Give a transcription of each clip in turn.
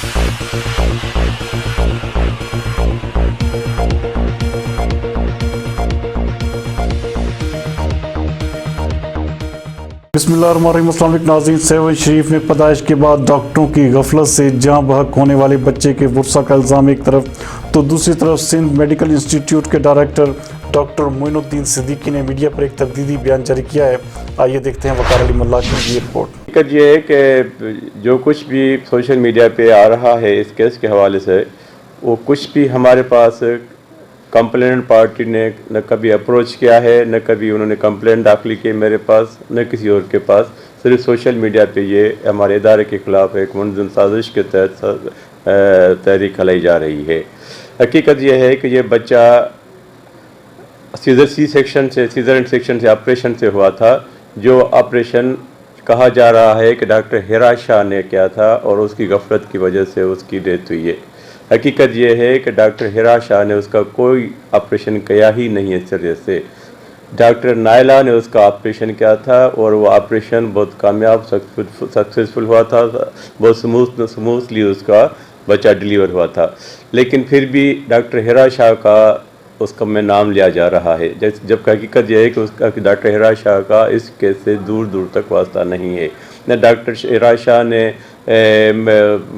बिस्मिल्लाहिर्रहमानिर्रहीम। अस्सलाम वालेकुम नाज़रीन। सेवन शरीफ में पैदाइश के बाद डॉक्टरों की गफलत से जहाँ बहक होने वाले बच्चे के वुरसा का इल्ज़ाम एक तरफ, तो दूसरी तरफ सिंध मेडिकल इंस्टीट्यूट के डायरेक्टर डॉक्टर मोइनुद्दीन सिद्दीकी ने मीडिया पर एक तब्दीली बयान जारी किया है। आइए देखते हैं वकार अली मल्ला की ये रिपोर्ट। हकीकत ये है कि जो कुछ भी सोशल मीडिया पे आ रहा है इस केस के हवाले से, वो कुछ भी हमारे पास कंप्लेंट पार्टी ने न कभी अप्रोच किया है, न कभी उन्होंने कंप्लेंट दाखिल की मेरे पास, न किसी और के पास। सिर्फ सोशल मीडिया पे ये हमारे इदारे के ख़िलाफ़ एक मुनज़्ज़म साजिश के तहत तहरीक चलाई जा रही है। हकीकत यह है कि ये बच्चा सीज़र सेक्शन से ऑपरेशन से हुआ था, जो ऑपरेशन कहा जा रहा है कि डॉक्टर हिरा शाह ने किया था और उसकी गफलत की वजह से उसकी डेथ हुई है। हकीकत यह है कि डॉक्टर हिरा शाह ने उसका कोई ऑपरेशन किया ही नहीं है। इस तरह से डॉक्टर नायला ने उसका ऑपरेशन किया था और वो ऑपरेशन बहुत कामयाब सक्सेसफुल हुआ था, बहुत स्मूथली उसका बच्चा डिलीवर हुआ था। लेकिन फिर भी डॉक्टर हिरा शाह का उसका में नाम लिया जा रहा है, जबकि हकीकत यह है कि उसका डॉक्टर हिरा शाह का इस केस से दूर दूर तक वास्ता नहीं है। न डॉक्टर हिरा शाह ने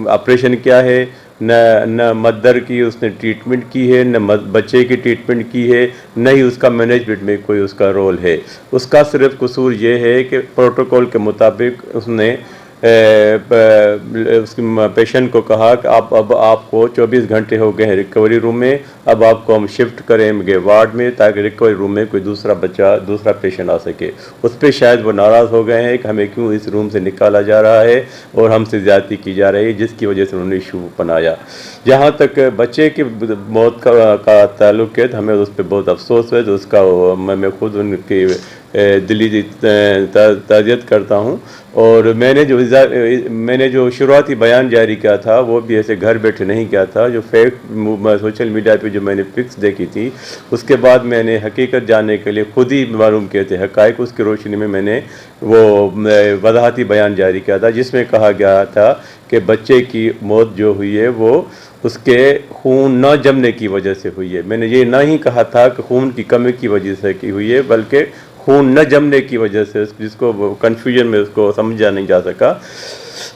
ऑपरेशन किया है, न मदर की उसने ट्रीटमेंट की है, न बच्चे की ट्रीटमेंट की है, न ही उसका मैनेजमेंट में कोई उसका रोल है। उसका सिर्फ कसूर ये है कि प्रोटोकॉल के मुताबिक उसने उसके पेशेंट को कहा कि अब आपको 24 घंटे हो गए हैं रिकवरी रूम में, अब आपको हम शिफ्ट करेंगे वार्ड में ताकि रिकवरी रूम में कोई दूसरा पेशेंट आ सके। उस पर शायद वो नाराज़ हो गए हैं कि हमें क्यों इस रूम से निकाला जा रहा है और हमसे ज़्यादती की जा रही है, जिसकी वजह से उन्होंने इशू बनाया। जहाँ तक बच्चे की मौत का ताल्लुक़ है तो हमें उस पर बहुत अफसोस है, तो उसका मैं खुद उनकी दिली ताज़ियत करता हूँ। और मैंने जो शुरुआती बयान जारी किया था वो भी ऐसे घर बैठे नहीं किया था। जो फैक्ट सोशल मीडिया पे जो मैंने पिक्स देखी थी, उसके बाद मैंने हकीकत जानने के लिए खुद ही मालूम किए थे हक़ाइक़। उसकी रोशनी में मैंने वो वजाहती बयान जारी किया था, जिसमें कहा गया था कि बच्चे की मौत जो हुई है वो उसके खून न जमने की वजह से हुई है। मैंने ये ना ही कहा था कि खून की कमी की वजह से की हुई है, बल्कि खून न जमने की वजह से, जिसको कन्फ्यूजन में उसको समझा नहीं जा सका।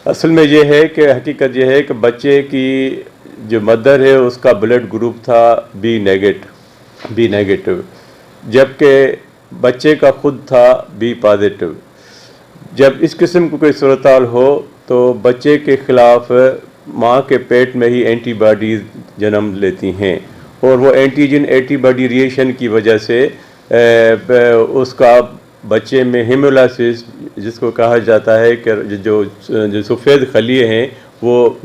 असल में ये है कि हकीकत ये है कि बच्चे की जो मदर है उसका ब्लड ग्रुप था बी नेगेटिव, जबकि बच्चे का खुद था बी पॉजिटिव। जब इस किस्म की कोई सूरत हाल हो तो बच्चे के ख़िलाफ़ माँ के पेट में ही एंटीबॉडीज़ जन्म लेती हैं, और वो एंटीबॉडी रिएक्शन की वजह से उसका बच्चे में हेमोलाइसिस, जिसको कहा जाता है कि जो सफ़ेद खलिए हैं वो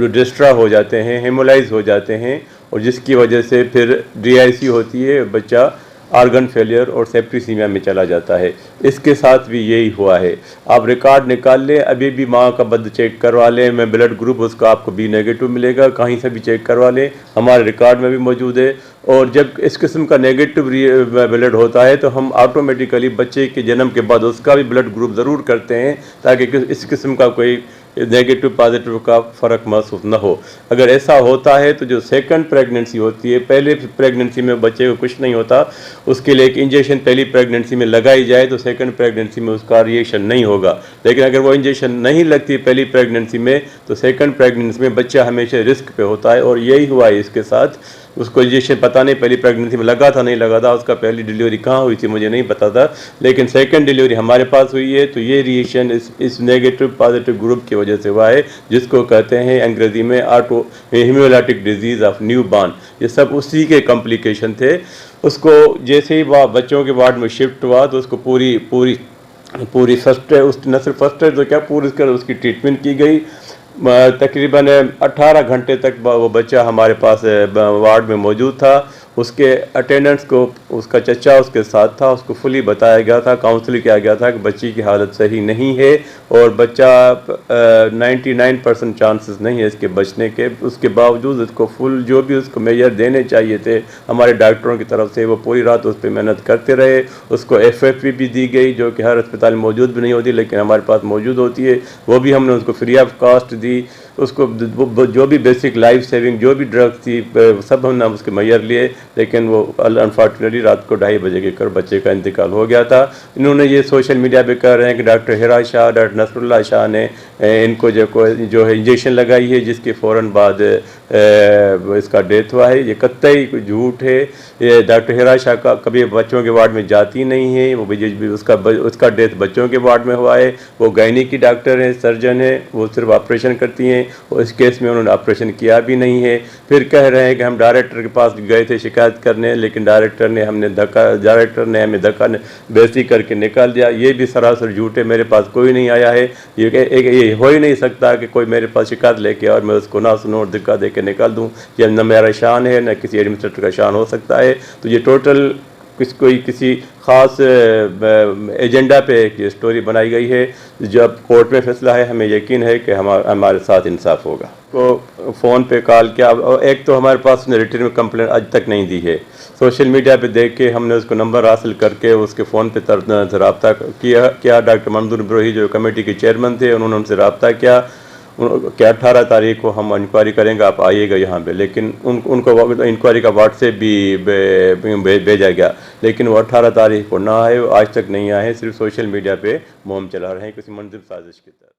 डिस्ट्रा हो जाते हैं, हेमोलाइज हो जाते हैं, और जिसकी वजह से फिर DIC होती है, बच्चा ऑर्गन फेलियर और सेप्टिसीमिया में चला जाता है। इसके साथ भी यही हुआ है। आप रिकॉर्ड निकाल लें, अभी भी माँ का ब्लड चेक करवा लें, मैं ब्लड ग्रुप उसका आपको बी नेगेटिव मिलेगा, कहीं से भी चेक करवा लें, हमारे रिकॉर्ड में भी मौजूद है। और जब इस किस्म का नेगेटिव ब्लड होता है तो हम ऑटोमेटिकली बच्चे के जन्म के बाद उसका भी ब्लड ग्रुप ज़रूर करते हैं, ताकि इस किस्म का कोई नेगेटिव पॉजिटिव का फ़र्क महसूस न हो। अगर ऐसा होता है तो जो सेकंड प्रेगनेंसी होती है, पहले प्रेगनेंसी में बच्चे को कुछ नहीं होता, उसके लिए एक इंजेक्शन पहली प्रेगनेंसी में लगाई जाए तो सेकंड प्रेगनेंसी में उसका रिएक्शन नहीं होगा। लेकिन अगर वो इंजेक्शन नहीं लगती पहली प्रेगनेंसी में तो सेकंड प्रेगनेंसी में बच्चा हमेशा रिस्क पे होता है, और यही हुआ है इसके साथ। उसको इंजेक्शन पता नहीं पहली प्रेगनेंसी में लगा था नहीं लगा था, उसका पहली डिलीवरी कहाँ हुई थी मुझे नहीं पता था, लेकिन सेकंड डिलीवरी हमारे पास हुई है। तो ये रिएक्शन इस नेगेटिव पॉजिटिव ग्रुप की वजह से हुआ है, जिसको कहते हैं अंग्रेज़ी में hemolytic disease of new born. ये सब उसी के कॉम्प्लिकेशन थे। उसको जैसे ही बच्चों के वार्ड में शिफ्ट हुआ तो उसको पूरी फर्स्ट न सिर्फ फर्स्ट है तो क्या पूरी उसकी ट्रीटमेंट की गई। तकरीबन 18 घंटे तक वो बच्चा हमारे पास वार्ड में मौजूद था। उसके अटेंडेंट्स को उसका चचा उसके साथ था, उसको फुली बताया गया था, काउंसलिंग किया गया था कि बच्ची की हालत सही नहीं है और बच्चा 99% चांसेस नहीं है इसके बचने के। उसके बावजूद उसको फुल जो भी उसको मेजर देने चाहिए थे हमारे डॉक्टरों की तरफ से, वो पूरी रात उस पर मेहनत करते रहे। उसको FFP भी दी गई, जो कि हर अस्पताल में मौजूद भी नहीं होती लेकिन हमारे पास मौजूद होती है, वो भी हमने उसको फ्री ऑफ कास्ट दी। उसको जो भी बेसिक लाइफ सेविंग जो भी ड्रग्स थी सब हमने उसके मैयर लिए, लेकिन वो अनफॉर्चुनेटली रात को 2:30 बजे के कर बच्चे का इंतकाल हो गया था। इन्होंने ये सोशल मीडिया पे कह रहे हैं कि डॉक्टर हिरा शाह, डॉक्टर नसरुल्लाह शाह ने इनको जो है इंजेक्शन लगाई है, जिसके फ़ौरन बाद इसका डेथ हुआ है। ये कतई झूठ है। ये डॉक्टर हिरा शाह का कभी बच्चों के वार्ड में जाती नहीं है। वो उसका डेथ बच्चों के वार्ड में हुआ है। वो गायनी की डॉक्टर है, सर्जन है, वो सिर्फ ऑपरेशन करती हैं। और इस केस में उन्होंने ऑपरेशन किया भी नहीं है। फिर कह रहे हैं कि हम डायरेक्टर के पास गए थे शिकायत करने, लेकिन डायरेक्टर ने हमें धक्का बेइज्जती करके निकाल दिया। ये भी सरासर झूठ है। मेरे पास कोई नहीं आया है। ये हो ही नहीं सकता कि कोई मेरे पास शिकायत लेके और मैं उसको ना सुनो और धक्का दे के निकाल दूँ। ये न मेरा शान है, न किसी एडमिनिस्ट्रेटर का शान हो सकता है। तो ये टोटल किसी ख़ास एजेंडा पे ये स्टोरी बनाई गई है। जब कोर्ट में फैसला है, हमें यकीन है कि हमारे साथ इंसाफ होगा। को फ़ोन पे कॉल किया, और एक तो हमारे पास उसने रिटर्न में कंप्लेंट आज तक नहीं दी है। सोशल मीडिया पे देख के हमने उसको नंबर हासिल करके उसके फ़ोन पे रब्ता किया। डॉक्टर मंजूर ब्रोही जो कमेटी के चेयरमैन थे, उन्होंने उनसे रब्ता किया कि 18 तारीख को हम इंक्वायरी करेंगे, आप आइएगा यहाँ पे। लेकिन उनको इंक्वायरी का व्हाट्सएप भी भेजा गया, लेकिन वो 18 तारीख को ना आए, आज तक नहीं आए। सिर्फ सोशल मीडिया पे मुहिम चला रहे हैं किसी मंजिल साजिश की तरह।